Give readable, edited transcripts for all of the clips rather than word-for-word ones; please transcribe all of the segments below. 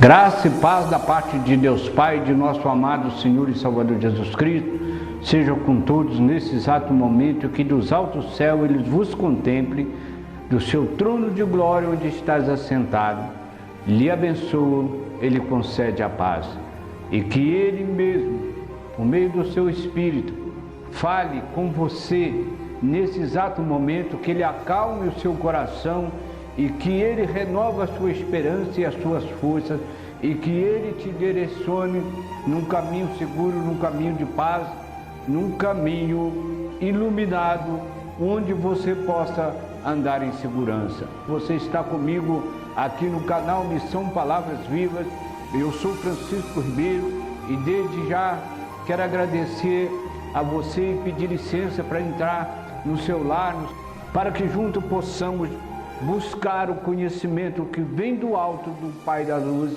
Graça e paz da parte de Deus Pai, de nosso amado Senhor e Salvador Jesus Cristo, seja com todos nesse exato momento, que dos altos céus Ele vos contemple, do seu trono de glória onde estás assentado, lhe abençoa, Ele concede a paz, e que Ele mesmo, por meio do seu Espírito, fale com você nesse exato momento, que Ele acalme o seu coração e que Ele renove a sua esperança e as suas forças, e que Ele te direcione num caminho seguro, num caminho de paz, num caminho iluminado, onde você possa andar em segurança. Você está comigo aqui no canal Missão Palavras Vivas. Eu sou Francisco Ribeiro e desde já quero agradecer a você e pedir licença para entrar no seu lar, para que juntos possamos buscar o conhecimento que vem do alto do Pai da Luz,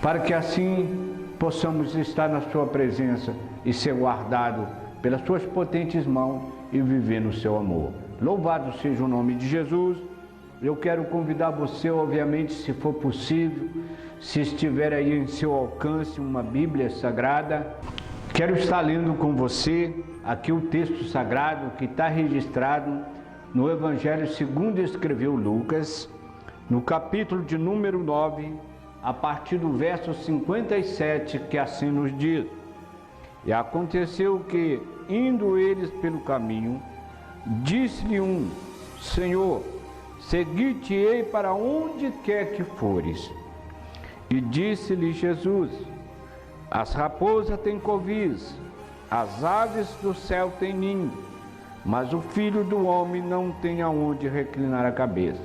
para que assim possamos estar na sua presença e ser guardado pelas suas potentes mãos e viver no seu amor. Louvado seja o nome de Jesus. Eu quero convidar você, obviamente, se for possível, se estiver aí em seu alcance uma Bíblia Sagrada, quero estar lendo com você aqui o texto sagrado que está registrado no Evangelho segundo escreveu Lucas, no capítulo de número 9, a partir do verso 57, que assim nos diz: E aconteceu que, indo eles pelo caminho, disse-lhe um: Senhor, segui-te-ei para onde quer que fores. E disse-lhe Jesus: As raposas têm covis, as aves do céu têm ninho, mas o Filho do Homem não tem aonde reclinar a cabeça.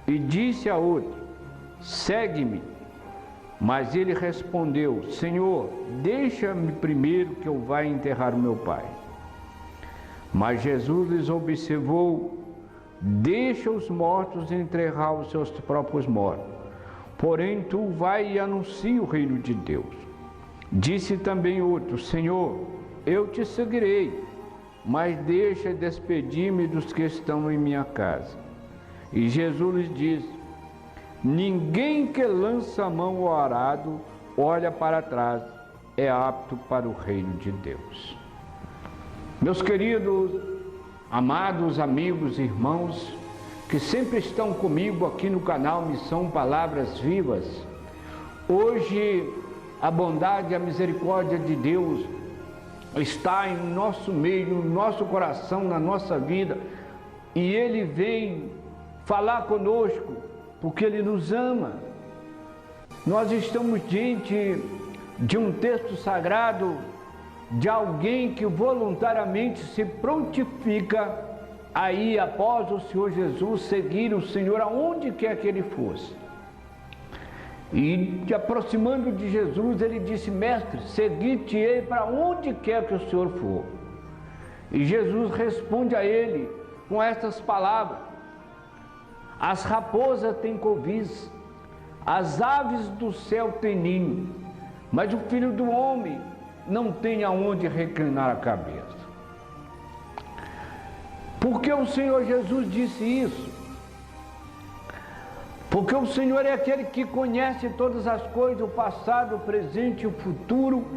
E disse a outro: Segue-me. Mas ele respondeu: Senhor, deixa-me primeiro que eu vá enterrar o meu pai. Mas Jesus lhes observou: Deixa os mortos enterrar os seus próprios mortos, porém tu vai e anuncia o reino de Deus. Disse também outro: Senhor, eu te seguirei, mas deixa despedir-me dos que estão em minha casa. E Jesus lhes disse: Ninguém que lança a mão ao arado olha para trás, é apto para o reino de Deus. Meus queridos, amados amigos e irmãos, que sempre estão comigo aqui no canal Missão Palavras Vivas, hoje a bondade e a misericórdia de Deus está em nosso meio, no nosso coração, na nossa vida, e Ele vem falar conosco, porque Ele nos ama. Nós estamos diante de um texto sagrado, de alguém que voluntariamente se prontifica a ir após o Senhor Jesus, seguir o Senhor aonde quer que Ele fosse. E aproximando de Jesus, ele disse: Mestre, segui-te-ei para onde quer que o Senhor for. E Jesus responde a ele com estas palavras: As raposas têm covis, as aves do céu têm ninho, mas o Filho do Homem não tem aonde reclinar a cabeça. Por que o Senhor Jesus disse isso? Porque o Senhor é aquele que conhece todas as coisas, o passado, o presente e o futuro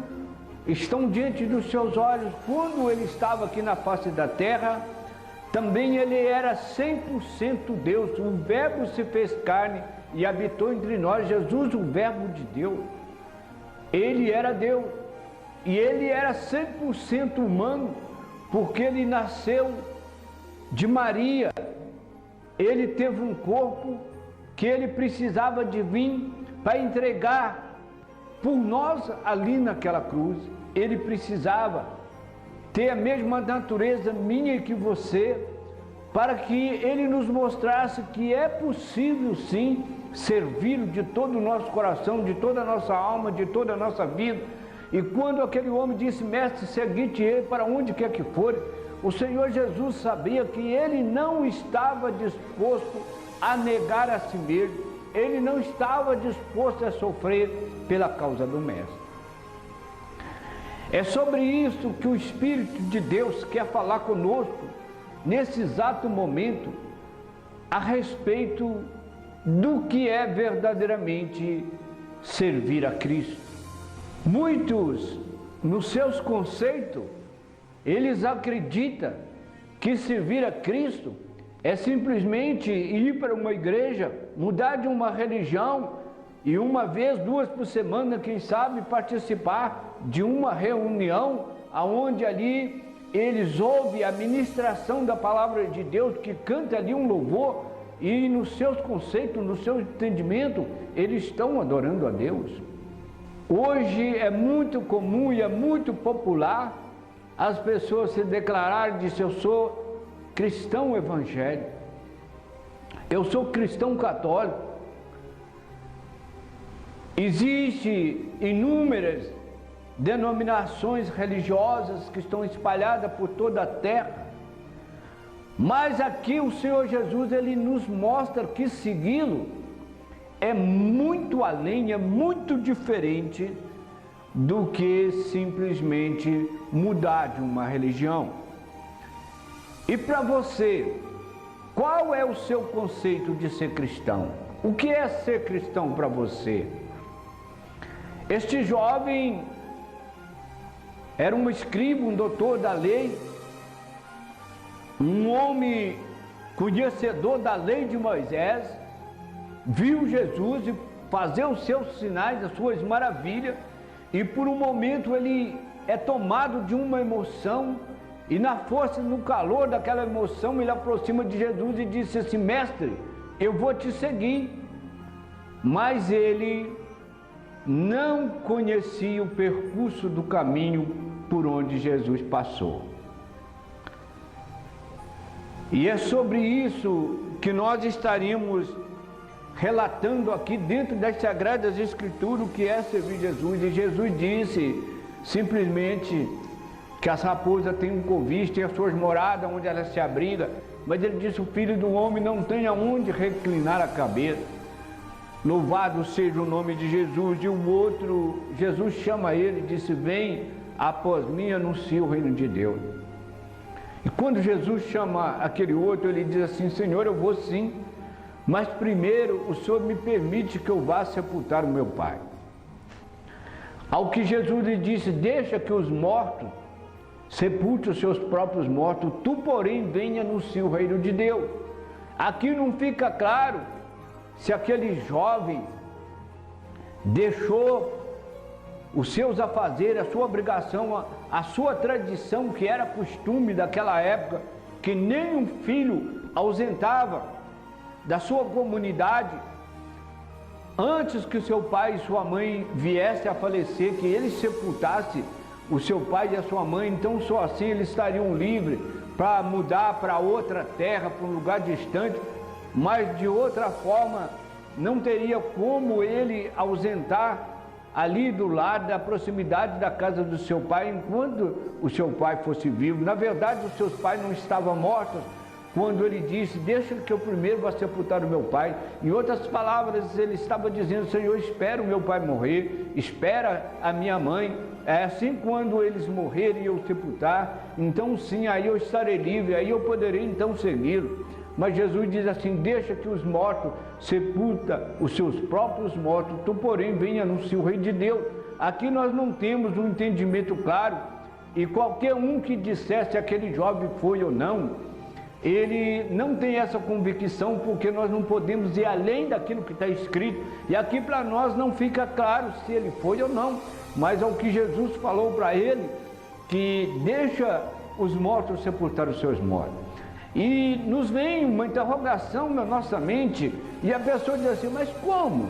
estão diante dos seus olhos. Quando Ele estava aqui na face da terra, também Ele era 100% Deus. O Verbo se fez carne e habitou entre nós. Jesus, o Verbo de Deus, Ele era Deus. E Ele era 100% humano, porque Ele nasceu de Maria. Ele teve um corpo que Ele precisava de vir para entregar por nós ali naquela cruz. Ele precisava ter a mesma natureza minha que você, para que Ele nos mostrasse que é possível sim servi-lo de todo o nosso coração, de toda a nossa alma, de toda a nossa vida. E quando aquele homem disse: Mestre, segui-te-ei para onde quer que for, o Senhor Jesus sabia que ele não estava disposto a negar a si mesmo, ele não estava disposto a sofrer pela causa do Mestre. É sobre isso que o Espírito de Deus quer falar conosco nesse exato momento, a respeito do que é verdadeiramente servir a Cristo. Muitos, nos seus conceitos, eles acreditam que servir a Cristo é simplesmente ir para uma igreja, mudar de uma religião e uma vez, duas por semana, quem sabe, participar de uma reunião aonde ali eles ouvem a ministração da palavra de Deus, que canta ali um louvor e nos seus conceitos, no seu entendimento, eles estão adorando a Deus. Hoje é muito comum e é muito popular as pessoas se declararem de eu sou cristão evangélico, eu sou cristão católico. Existem inúmeras denominações religiosas que estão espalhadas por toda a terra, mas aqui o Senhor Jesus, ele nos mostra que segui-lo é muito além, é muito diferente do que simplesmente mudar de uma religião. E para você, qual é o seu conceito de ser cristão? O que é ser cristão para você? Este jovem era um escriba, um doutor da lei, um homem conhecedor da lei de Moisés, viu Jesus e fazer os seus sinais, as suas maravilhas, e por um momento ele é tomado de uma emoção, e na força, no calor daquela emoção, ele aproxima de Jesus e disse assim: mestre, eu vou te seguir. Mas ele não conhecia o percurso do caminho por onde Jesus passou. E é sobre isso que nós estaríamos relatando aqui dentro das Sagradas Escrituras o que é servir Jesus. E Jesus disse simplesmente que as raposas têm um covis, têm as suas moradas onde elas se abrigam, mas ele disse: o Filho do Homem não tem aonde reclinar a cabeça. Louvado seja o nome de Jesus. E o outro, Jesus chama ele e disse: vem após mim, anuncie o reino de Deus. E quando Jesus chama aquele outro, ele diz assim: Senhor, eu vou sim, mas primeiro o Senhor me permite que eu vá sepultar o meu pai. Ao que Jesus lhe disse: deixa que os mortos sepulte os seus próprios mortos, tu porém venha anunciar o reino de Deus. Aqui não fica claro se aquele jovem deixou os seus afazeres, a sua obrigação, a sua tradição, que era costume daquela época, que nem um filho ausentava da sua comunidade antes que seu pai e sua mãe viessem a falecer, que ele sepultasse o seu pai e a sua mãe. Então só assim eles estariam livres para mudar para outra terra, para um lugar distante, mas de outra forma não teria como ele ausentar ali do lado, da proximidade da casa do seu pai, enquanto o seu pai fosse vivo. Na verdade, os seus pais não estavam mortos quando ele disse: deixa que eu primeiro vá sepultar o meu pai. Em outras palavras, ele estava dizendo: Senhor, espera o meu pai morrer, espera a minha mãe, é assim, quando eles morrerem e eu sepultar, então sim, aí eu estarei livre, aí eu poderei então segui-lo. Mas Jesus diz assim: deixa que os mortos sepulta os seus próprios mortos, tu porém vem anunciar o reino de Deus. Aqui nós não temos um entendimento claro, e qualquer um que dissesse aquele jovem foi ou não, ele não tem essa convicção, porque nós não podemos ir além daquilo que está escrito, e aqui para nós não fica claro se ele foi ou não, mas ao que Jesus falou para ele, que deixa os mortos sepultar os seus mortos. E nos vem uma interrogação na nossa mente, e a pessoa diz assim: mas como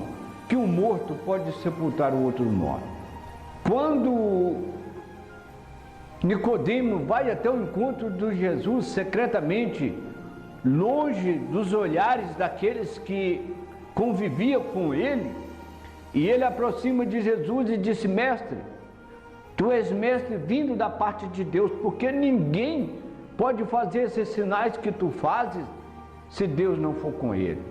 que um morto pode sepultar o outro morto? Quando Nicodemo vai até o encontro de Jesus secretamente, longe dos olhares daqueles que conviviam com ele, e ele aproxima de Jesus e disse: mestre, tu és mestre vindo da parte de Deus, porque ninguém pode fazer esses sinais que tu fazes se Deus não for com ele.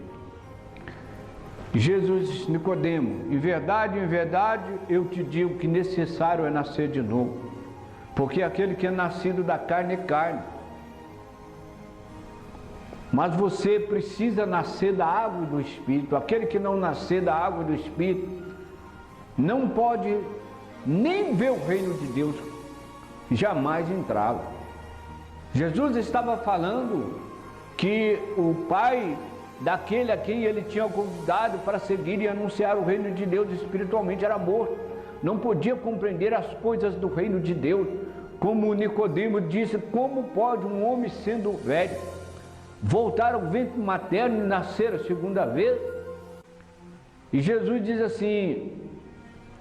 Jesus disse: Nicodemo, em verdade, eu te digo que necessário é nascer de novo, porque aquele que é nascido da carne é carne, mas você precisa nascer da água e do Espírito. Aquele que não nascer da água e do Espírito não pode nem ver o reino de Deus, jamais entrava. Jesus estava falando que o pai daquele a quem ele tinha convidado para seguir e anunciar o reino de Deus espiritualmente era morto, não podia compreender as coisas do reino de Deus. Como Nicodemo disse, como pode um homem sendo velho voltar ao ventre materno e nascer a segunda vez? E Jesus diz assim,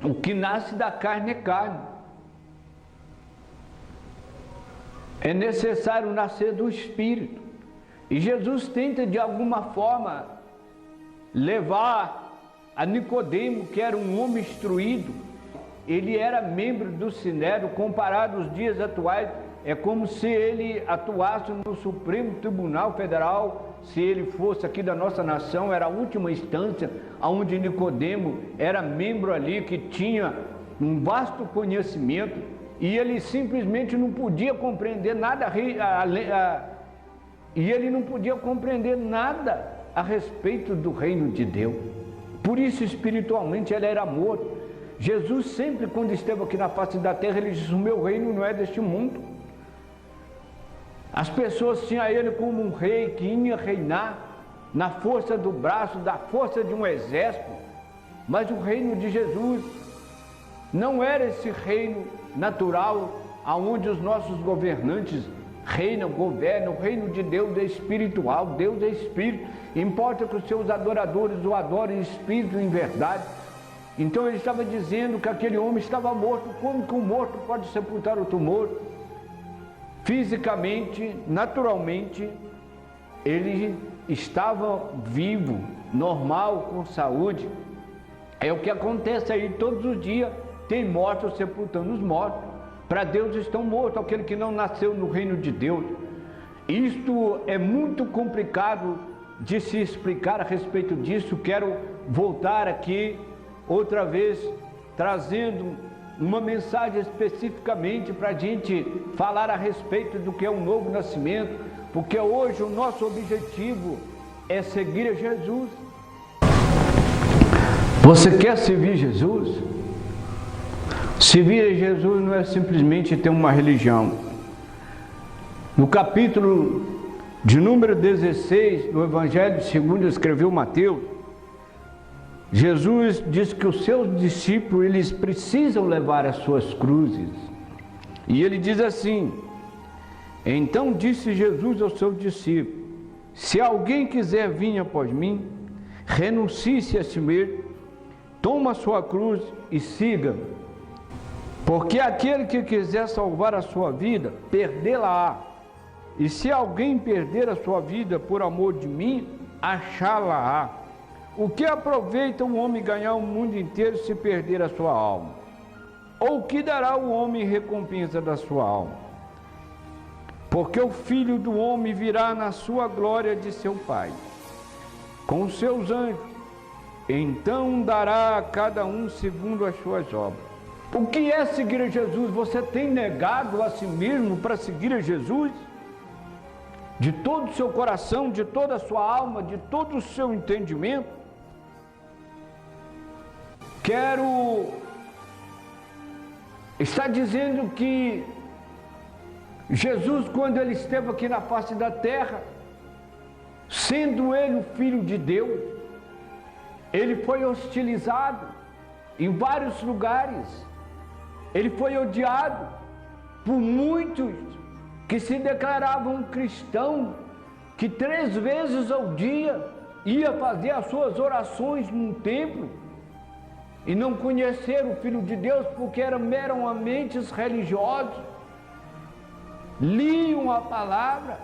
o que nasce da carne é carne. É necessário nascer do Espírito. E Jesus tenta de alguma forma levar a Nicodemo, que era um homem instruído. Ele era membro do Sinédrio, comparado aos dias atuais, é como se ele atuasse no Supremo Tribunal Federal, se ele fosse aqui da nossa nação, era a última instância, onde Nicodemo era membro ali, que tinha um vasto conhecimento, e ele simplesmente não podia compreender nada, e ele não podia compreender nada a respeito do reino de Deus. Por isso, espiritualmente, ele era morto. Jesus sempre, quando esteve aqui na face da terra, ele disse, o meu reino não é deste mundo. As pessoas tinham ele como um rei que ia reinar na força do braço, da força de um exército. Mas o reino de Jesus não era esse reino natural, aonde os nossos governantes reinam, governam. O reino de Deus é espiritual, Deus é espírito. Importa que os seus adoradores o adorem em espírito e em verdade. Então ele estava dizendo que aquele homem estava morto. Como que um morto pode sepultar outro morto? Fisicamente, naturalmente, ele estava vivo, normal, com saúde. É o que acontece aí todos os dias. Tem mortos sepultando os mortos. Para Deus estão mortos aquele que não nasceu no reino de Deus. Isto é muito complicado de se explicar a respeito disso. Quero voltar aqui outra vez trazendo uma mensagem especificamente para a gente falar a respeito do que é um novo nascimento, porque hoje o nosso objetivo é seguir a Jesus. Você quer servir Jesus? Servir a Jesus não é simplesmente ter uma religião. No capítulo de número 16 do Evangelho segundo escreveu Mateus, Jesus diz que os seus discípulos, eles precisam levar as suas cruzes. E ele diz assim, então disse Jesus aos seus discípulos, se alguém quiser vir após mim, renuncie-se a si mesmo, toma a sua cruz e siga. Porque aquele que quiser salvar a sua vida, perdê-la-á. E se alguém perder a sua vida por amor de mim, achá-la-á. O que aproveita um homem ganhar o mundo inteiro se perder a sua alma? Ou o que dará o homem em recompensa da sua alma? Porque o Filho do Homem virá na sua glória de seu Pai, com os seus anjos, então dará a cada um segundo as suas obras. O que é seguir a Jesus? Você tem negado a si mesmo para seguir a Jesus? De todo o seu coração, de toda a sua alma, de todo o seu entendimento? Está dizendo que Jesus, quando ele esteve aqui na face da terra, sendo ele o Filho de Deus, ele foi hostilizado em vários lugares, ele foi odiado por muitos que se declaravam cristãos, que 3 vezes ao dia ia fazer as suas orações num templo, e não conheceram o Filho de Deus porque eram meramente religiosos, liam a palavra,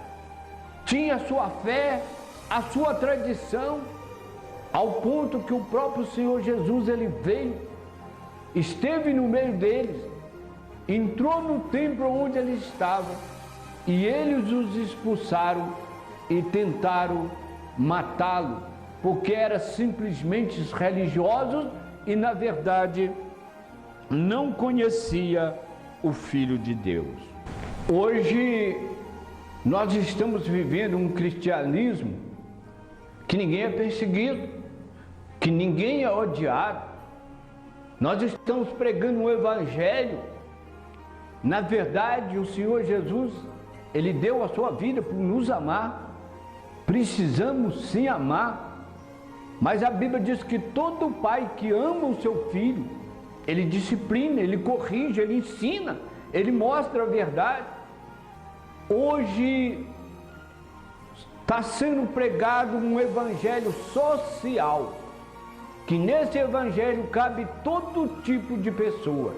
tinham a sua fé, a sua tradição, ao ponto que o próprio Senhor Jesus, ele veio, esteve no meio deles, entrou no templo onde eles estavam, e eles os expulsaram e tentaram matá-lo, porque eram simplesmente religiosos e, na verdade, não conhecia o Filho de Deus. Hoje, nós estamos vivendo um cristianismo que ninguém é perseguido, que ninguém é odiado. Nós estamos pregando um evangelho. Na verdade, o Senhor Jesus, Ele deu a sua vida por nos amar. Precisamos sim amar. Mas a Bíblia diz que todo pai que ama o seu filho, ele disciplina, ele corrige, ele ensina, ele mostra a verdade. Hoje está sendo pregado um evangelho social, que nesse evangelho cabe todo tipo de pessoa,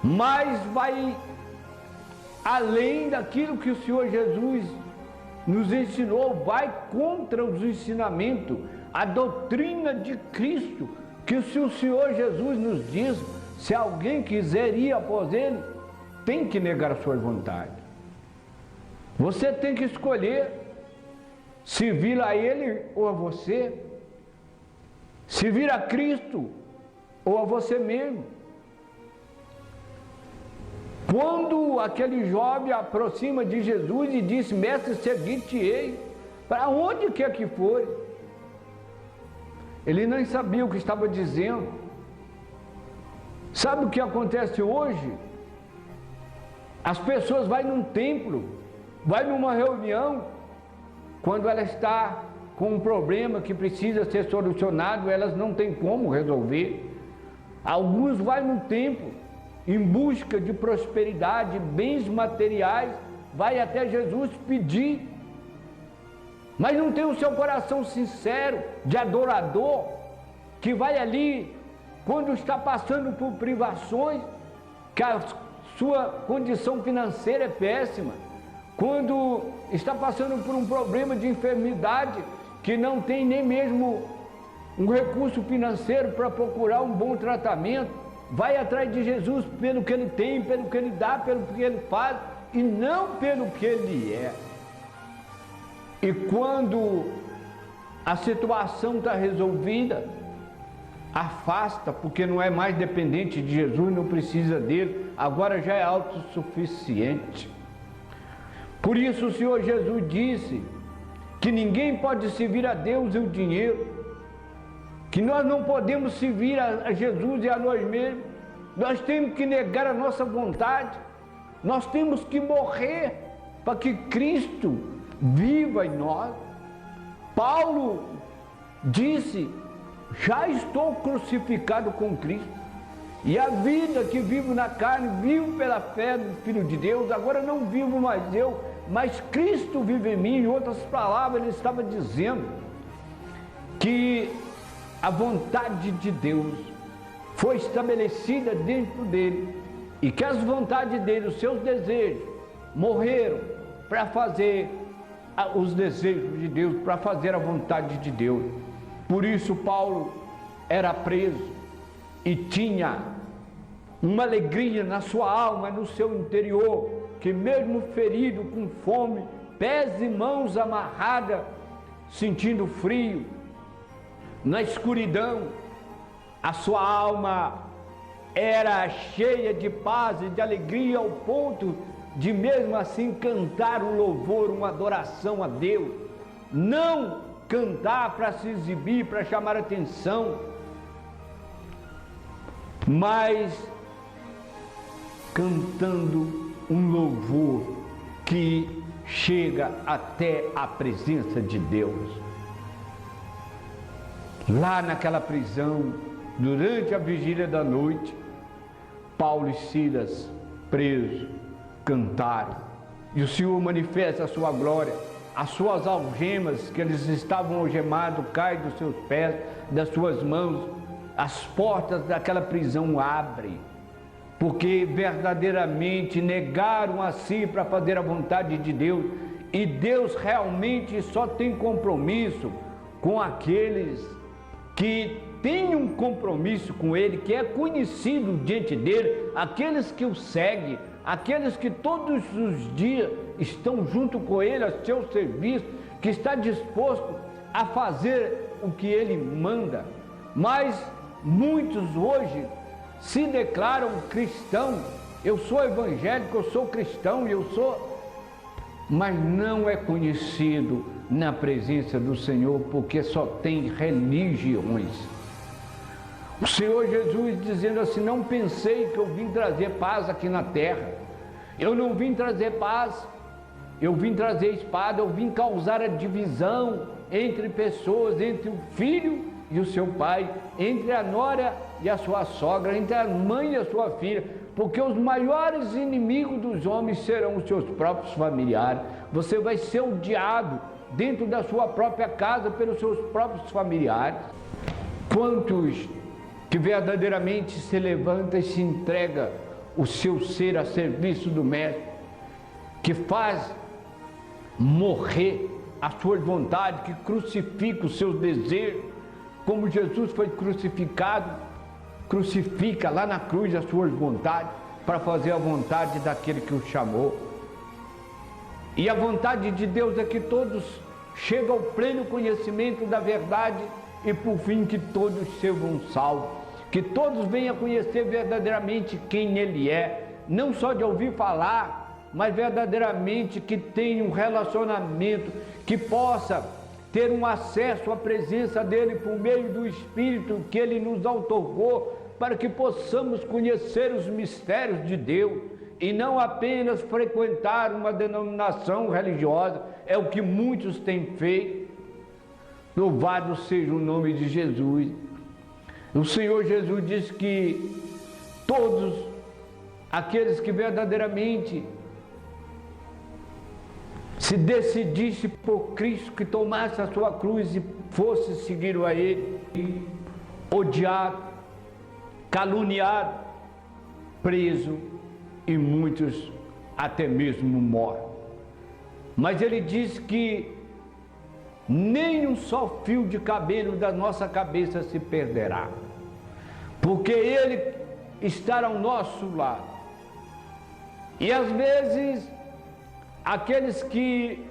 mas vai além daquilo que o Senhor Jesus nos ensinou, vai contra os ensinamentos, a doutrina de Cristo, que se o Senhor Jesus nos diz, se alguém quiser ir após Ele, tem que negar a sua vontade. Você tem que escolher servir a Ele ou a você, servir a Cristo ou a você mesmo. Quando aquele jovem aproxima de Jesus e diz: mestre, seguir-te-ei, para onde quer que for, ele nem sabia o que estava dizendo. Sabe o que acontece hoje? As pessoas vão num templo, vai numa reunião, quando ela está com um problema que precisa ser solucionado, elas não têm como resolver. Alguns vão no templo em busca de prosperidade, bens materiais, vai até Jesus pedir, mas não tem o seu coração sincero de adorador, que vai ali quando está passando por privações, que a sua condição financeira é péssima, quando está passando por um problema de enfermidade, que não tem nem mesmo um recurso financeiro para procurar um bom tratamento, vai atrás de Jesus pelo que Ele tem, pelo que Ele dá, pelo que Ele faz, e não pelo que Ele é. E quando a situação está resolvida, afasta, porque não é mais dependente de Jesus, não precisa dele, agora já é autossuficiente. Por isso o Senhor Jesus disse que ninguém pode servir a Deus e o dinheiro, que nós não podemos servir a Jesus e a nós mesmos, nós temos que negar a nossa vontade, nós temos que morrer para que Cristo viva em nós. Paulo disse: já estou crucificado com Cristo, e a vida que vivo na carne, vivo pela fé do Filho de Deus, agora não vivo mais eu, mas Cristo vive em mim. Em outras palavras, ele estava dizendo que a vontade de Deus foi estabelecida dentro dele, e que as vontades dele, os seus desejos, morreram para fazer os desejos de Deus, para fazer a vontade de Deus. Por isso Paulo era preso e tinha uma alegria na sua alma, no seu interior, que mesmo ferido, com fome, pés e mãos amarradas, sentindo frio, na escuridão, a sua alma era cheia de paz e de alegria, ao ponto de mesmo assim cantar um louvor, uma adoração a Deus. Não cantar para se exibir, para chamar atenção, mas cantando um louvor que chega até a presença de Deus. Lá naquela prisão, durante a vigília da noite, Paulo e Silas, presos, cantaram, e o Senhor manifesta a sua glória. As suas algemas, que eles estavam algemados, caem dos seus pés, das suas mãos. As portas daquela prisão abrem, porque verdadeiramente negaram a si para fazer a vontade de Deus. E Deus realmente só tem compromisso com aqueles que têm um compromisso com Ele, que é conhecido diante dele, aqueles que o seguem, aqueles que todos os dias estão junto com Ele, a seu serviço, que está disposto a fazer o que Ele manda. Mas muitos hoje se declaram cristãos, eu sou evangélico, eu sou cristão, mas não é conhecido na presença do Senhor, porque só tem religiões. O Senhor Jesus dizendo assim: não pensei que eu vim trazer paz aqui na terra. Eu não vim trazer paz, eu vim trazer espada, eu vim causar a divisão entre pessoas, entre o filho e o seu pai, entre a nora e a sua sogra, entre a mãe e a sua filha, porque os maiores inimigos dos homens serão os seus próprios familiares. Você vai ser odiado dentro da sua própria casa pelos seus próprios familiares. Quantos que verdadeiramente se levanta e se entrega o seu ser a serviço do Mestre, que faz morrer a sua vontade, que crucifica os seus desejos, como Jesus foi crucificado, crucifica lá na cruz as suas vontades, para fazer a vontade daquele que o chamou. E a vontade de Deus é que todos cheguem ao pleno conhecimento da verdade e por fim que todos sejam salvos, que todos venham a conhecer verdadeiramente quem Ele é, não só de ouvir falar, mas verdadeiramente que tenha um relacionamento, que possa ter um acesso à presença dEle por meio do Espírito que Ele nos outorgou, para que possamos conhecer os mistérios de Deus e não apenas frequentar uma denominação religiosa, é o que muitos têm feito. Louvado seja o nome de Jesus. O Senhor Jesus disse que todos aqueles que verdadeiramente se decidisse por Cristo, que tomasse a sua cruz e fosse seguir a Ele, odiado, caluniado, preso e muitos até mesmo mortos. Mas Ele diz que nem um só fio de cabelo da nossa cabeça se perderá, porque Ele está ao nosso lado. E às vezes aqueles que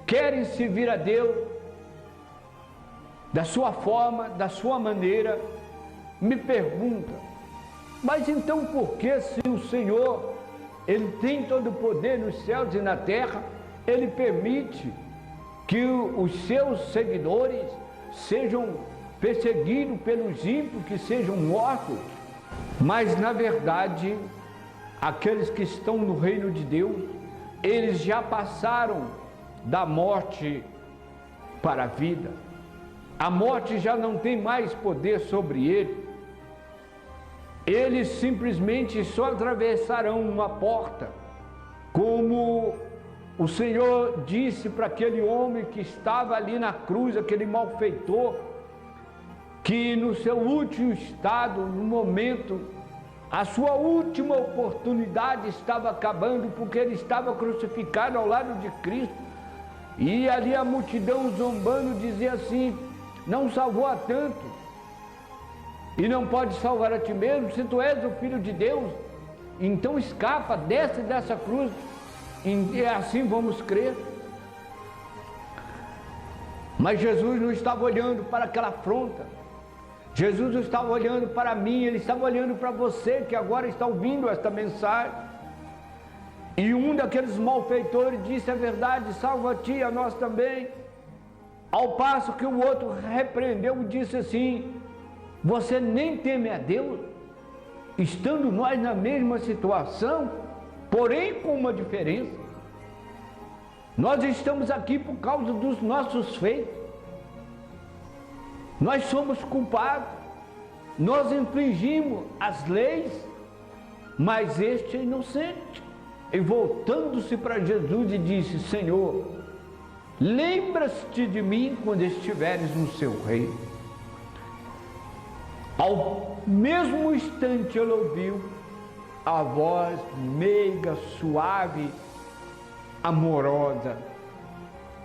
querem servir a Deus da sua forma, da sua maneira, me perguntam: mas então por que, se o Senhor, Ele tem todo o poder nos céus e na terra, Ele permite que os seus seguidores sejam perseguidos pelos ímpios, que sejam mortos? Mas na verdade, aqueles que estão no reino de Deus, eles já passaram da morte para a vida. A morte já não tem mais poder sobre ele. Eles simplesmente só atravessarão uma porta, como o Senhor disse para aquele homem que estava ali na cruz, aquele malfeitor, que no seu último estado, no momento, a sua última oportunidade estava acabando, porque ele estava crucificado ao lado de Cristo. E ali a multidão zombando dizia assim: não salvou a tanto, e não pode salvar a ti mesmo, se tu és o Filho de Deus, então escapa, desce dessa cruz, e assim vamos crer. Mas Jesus não estava olhando para aquela afronta. Jesus estava olhando para mim, Ele estava olhando para você que agora está ouvindo esta mensagem. E um daqueles malfeitores disse a verdade: salva a ti e a nós também. Ao passo que o outro repreendeu e disse assim: você nem teme a Deus, estando nós na mesma situação, porém com uma diferença. Nós estamos aqui por causa dos nossos feitos. Nós somos culpados, nós infringimos as leis, mas este é inocente. E voltando-se para Jesus e disse: Senhor, lembra-te de mim quando estiveres no seu reino. Ao mesmo instante ele ouviu a voz meiga, suave, amorosa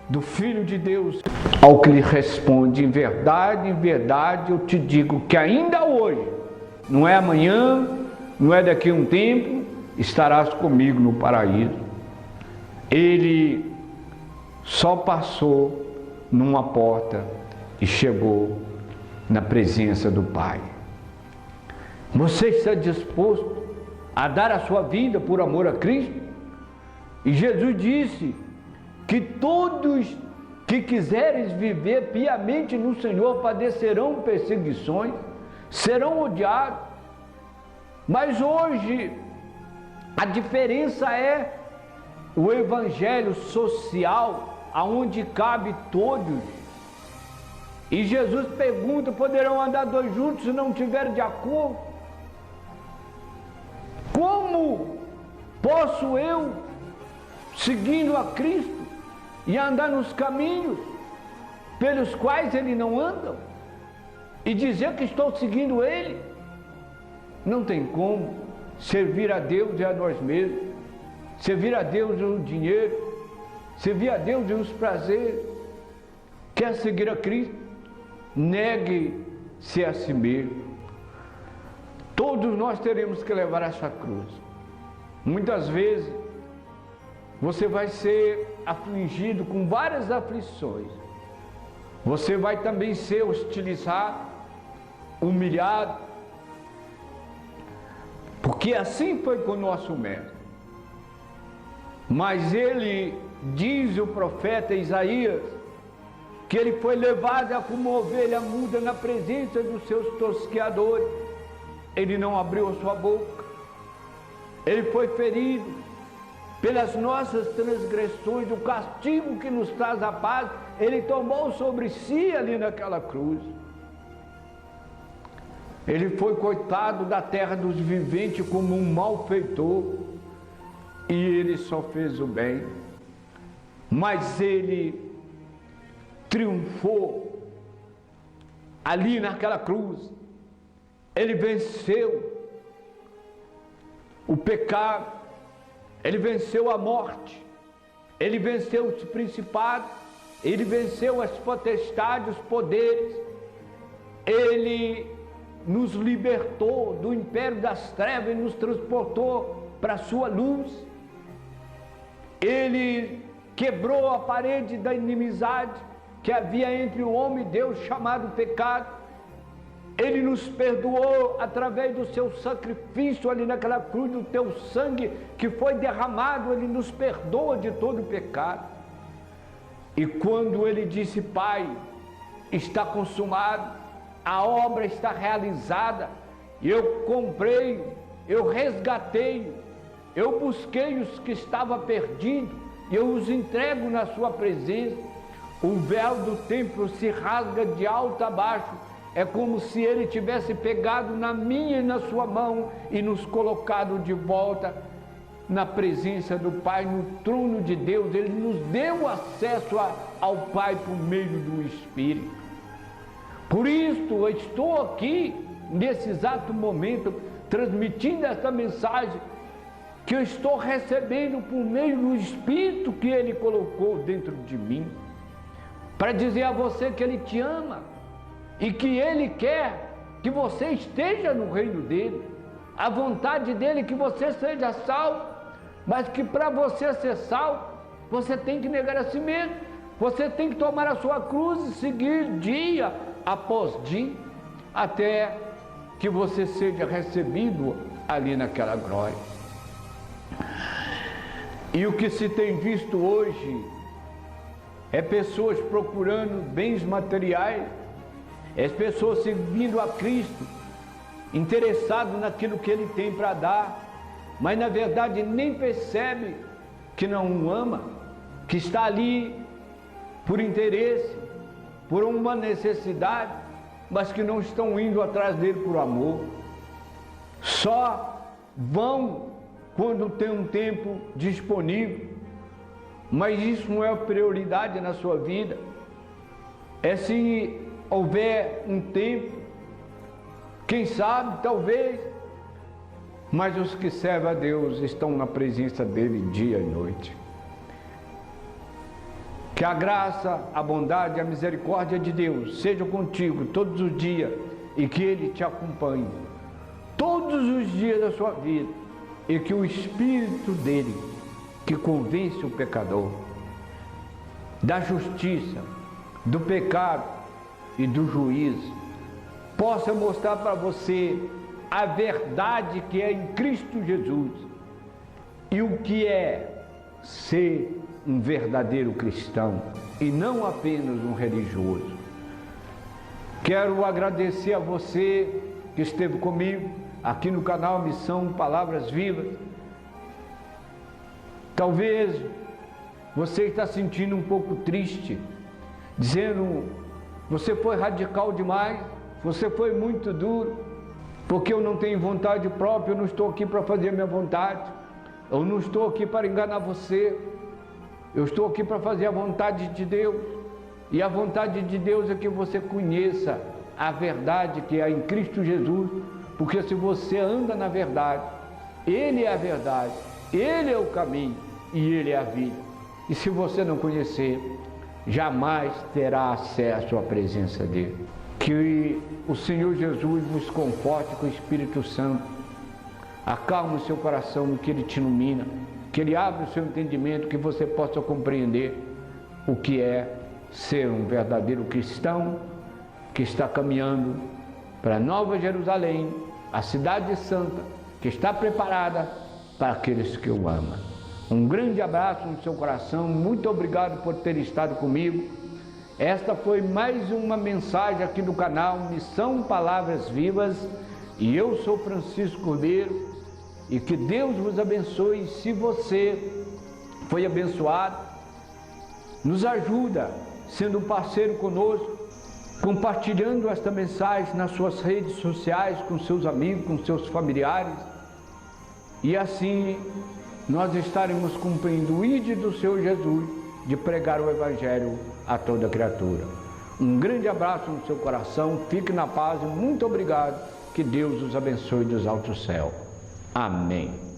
do Filho de Deus, ao que lhe responde: em verdade eu te digo que ainda hoje, não é amanhã, não é daqui a um tempo, estarás comigo no paraíso. Ele só passou numa porta e chegou na presença do Pai. Você está disposto a dar a sua vida por amor a Cristo? E Jesus disse que todos que quiseres viver piamente no Senhor padecerão perseguições. serão odiados. Mas hoje a diferença é o evangelho social, aonde cabe todos. E Jesus pergunta: poderão andar dois juntos se não tiverem de acordo? Como posso eu, seguindo a Cristo, e andar nos caminhos pelos quais Ele não anda, e dizer que estou seguindo Ele? Não tem como. Servir a Deus e a nós mesmos, servir a Deus e o dinheiro, servir a Deus e os prazeres. Quer seguir a Cristo? Negue-se a si mesmo. Todos nós teremos que levar essa cruz. Muitas vezes você vai ser afligido com várias aflições. Você vai também ser hostilizado, humilhado, porque assim foi com o nosso mestre. Mas ele, diz o profeta Isaías, que ele foi levado como ovelha muda na presença dos seus tosqueadores. Ele não abriu a sua boca. Ele foi ferido pelas nossas transgressões, o castigo que nos traz a paz, Ele tomou sobre si ali naquela cruz. Ele foi coitado da terra dos viventes como um malfeitor, e Ele só fez o bem. Mas Ele triunfou ali naquela cruz. Ele venceu o pecado, Ele venceu a morte, Ele venceu os principados, Ele venceu as potestades, os poderes. Ele nos libertou do império das trevas e nos transportou para a sua luz. Ele quebrou a parede da inimizade que havia entre o homem e Deus, chamado pecado. Ele nos perdoou através do seu sacrifício ali naquela cruz, do teu sangue que foi derramado. Ele nos perdoa de todo o pecado. E quando Ele disse: Pai, está consumado, a obra está realizada, eu comprei, eu resgatei, eu busquei os que estavam perdidos, e eu os entrego na sua presença. O véu do templo se rasga de alto a baixo. É como se Ele tivesse pegado na minha e na sua mão e nos colocado de volta na presença do Pai, no trono de Deus. Ele nos deu acesso ao Pai por meio do Espírito. Por isso eu estou aqui nesse exato momento transmitindo essa mensagem que eu estou recebendo por meio do Espírito que Ele colocou dentro de mim, para dizer a você que Ele te ama e que Ele quer que você esteja no reino dEle. A vontade dEle é que você seja salvo, mas que para você ser salvo, você tem que negar a si mesmo, você tem que tomar a sua cruz e seguir dia após dia, até que você seja recebido ali naquela glória. E o que se tem visto hoje é pessoas procurando bens materiais, é pessoas servindo a Cristo, interessado naquilo que Ele tem para dar, mas na verdade nem percebe que não o ama, que está ali por interesse, por uma necessidade, mas que não estão indo atrás dele por amor. Só vão quando tem um tempo disponível, mas isso não é a prioridade na sua vida. É se houver um tempo, quem sabe, talvez, mas os que servem a Deus estão na presença dEle dia e noite. Que a graça, a bondade e a misericórdia de Deus sejam contigo todos os dias e que Ele te acompanhe todos os dias da sua vida, e que o Espírito dEle, que convence o pecador da justiça, do pecado e do juízo, possa mostrar para você a verdade que é em Cristo Jesus e o que é ser um verdadeiro cristão e não apenas um religioso. Quero agradecer a você que esteve comigo aqui no canal Missão Palavras Vivas. Talvez você está sentindo um pouco triste, dizendo: você foi radical demais, você foi muito duro, porque eu não tenho vontade própria, eu não estou aqui para fazer a minha vontade, eu não estou aqui para enganar você, eu estou aqui para fazer a vontade de Deus. E a vontade de Deus é que você conheça a verdade que há em Cristo Jesus, porque se você anda na verdade, Ele é a verdade, Ele é o caminho e Ele é a vida. E se você não conhecer, jamais terá acesso à presença dEle. Que o Senhor Jesus vos conforte com o Espírito Santo, acalme o seu coração no que Ele te ilumina, que Ele abra o seu entendimento, que você possa compreender o que é ser um verdadeiro cristão que está caminhando para a Nova Jerusalém, a cidade santa, que está preparada para aqueles que o amam. Um grande abraço no seu coração, muito obrigado por ter estado comigo. Esta foi mais uma mensagem aqui do canal Missão Palavras Vivas, e eu sou Francisco Cordeiro, e que Deus vos abençoe. Se você foi abençoado, nos ajuda sendo um parceiro conosco, compartilhando esta mensagem nas suas redes sociais, com seus amigos, com seus familiares, e assim nós estaremos cumprindo o ídolo do Senhor Jesus de pregar o Evangelho a toda criatura. Um grande abraço no seu coração, fique na paz e muito obrigado, que Deus os abençoe dos altos céus. Amém.